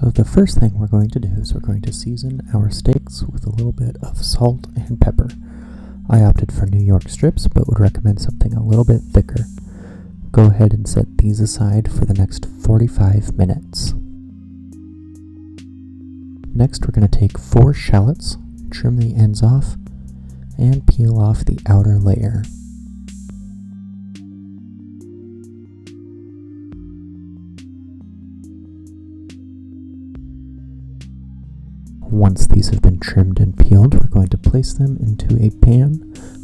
So the first thing we're going to do is we're going to season our steaks with a little bit of salt and pepper. I opted for New York strips, but would recommend something a little bit thicker. Go ahead and set these aside for the next 45 minutes. Next, we're going to take 4 shallots, trim the ends off, and peel off the outer layer. Once these have been trimmed and peeled, we're going to place them into a pan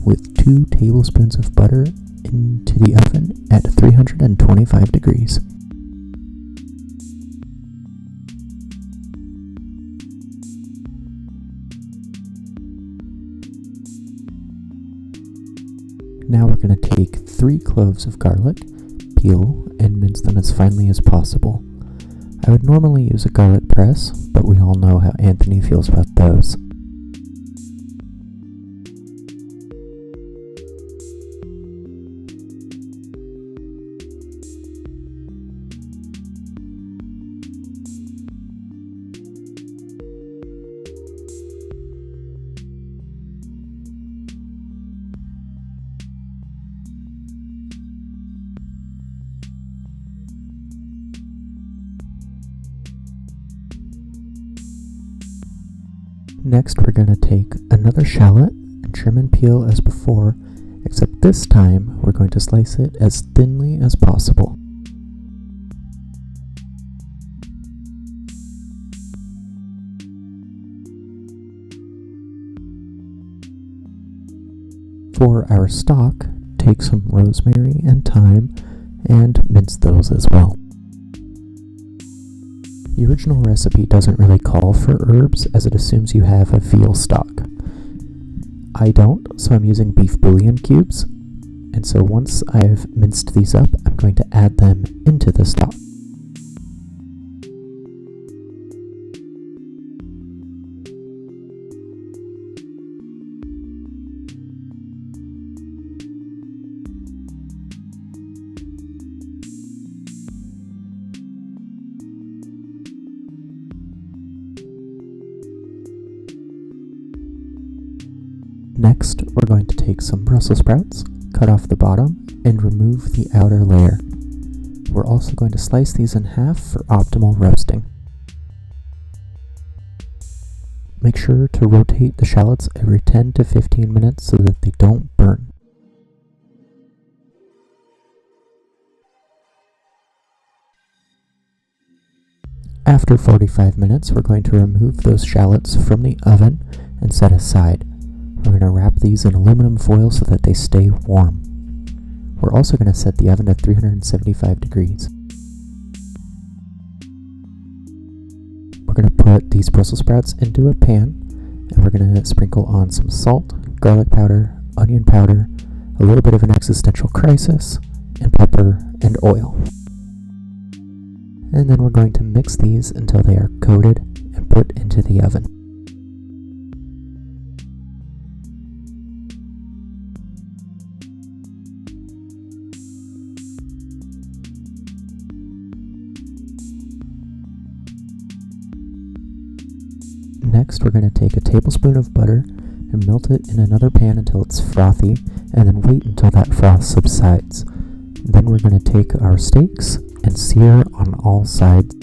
with 2 tablespoons of butter into the oven at 325 degrees. Now we're going to take 3 cloves of garlic, peel, and mince them as finely as possible. I would normally use a garlic press, but we all know how Anthony feels about those. Next, we're going to take another shallot and trim and peel as before, except this time we're going to slice it as thinly as possible. For our stock, take some rosemary and thyme and mince those as well. The original recipe doesn't really call for herbs as it assumes you have a veal stock. I don't, so I'm using beef bouillon cubes, and so once I've minced these up, I'm going to add them into the stock. Next, we're going to take some Brussels sprouts, cut off the bottom, and remove the outer layer. We're also going to slice these in half for optimal roasting. Make sure to rotate the shallots every 10 to 15 minutes so that they don't burn. After 45 minutes, we're going to remove those shallots from the oven and set aside. We're going to wrap these in aluminum foil so that they stay warm. We're also going to set the oven to 375 degrees. We're going to put these Brussels sprouts into a pan, and we're going to sprinkle on some salt, garlic powder, onion powder, a little bit of an existential crisis, and pepper and oil. And then we're going to mix these until they are coated and put into the oven. Next, we're going to take a tablespoon of butter and melt it in another pan until it's frothy, and then wait until that froth subsides. Then we're going to take our steaks and sear on all sides.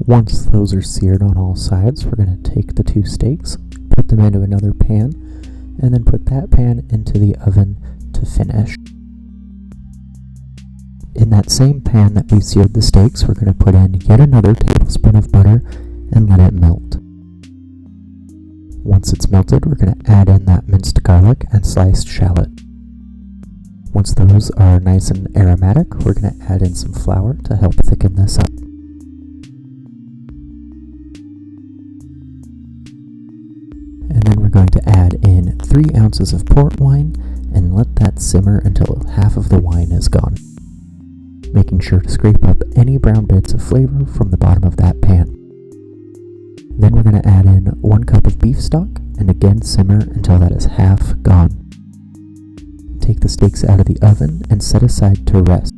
Once those are seared on all sides, we're going to take the 2 steaks, put them into another pan, and then put that pan into the oven to finish. In that same pan that we seared the steaks, we're going to put in yet another tablespoon of butter and let it melt. Once it's melted, we're going to add in that minced garlic and sliced shallot. Once those are nice and aromatic, we're going to add in some flour to help thicken this up. And then we're going to add in 3 ounces of port wine and let that simmer until half of the wine is gone, making sure to scrape up any brown bits of flavor from the bottom of that pan. Then we're going to add in 1 cup of beef stock and again simmer until that is half gone. Take the steaks out of the oven and set aside to rest.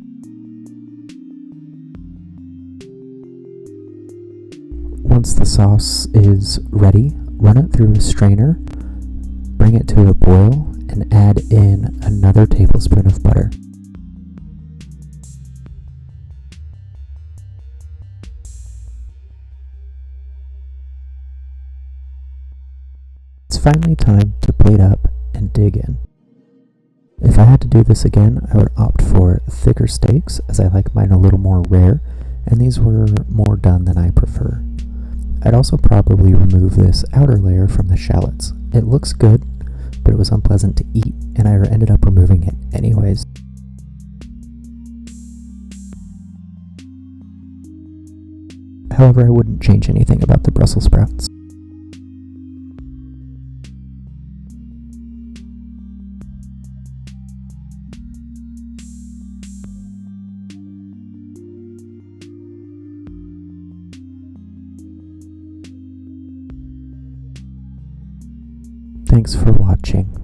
Once the sauce is ready, run it through a strainer, bring it to a boil, and add in another tablespoon of butter. It's finally time to plate up and dig in. If I had to do this again, I would opt for thicker steaks, as I like mine a little more rare, and these were more done than I prefer. I'd also probably remove this outer layer from the shallots. It looks good, but it was unpleasant to eat, and I ended up removing it anyways. However, I wouldn't change anything about the Brussels sprouts. Thanks for watching.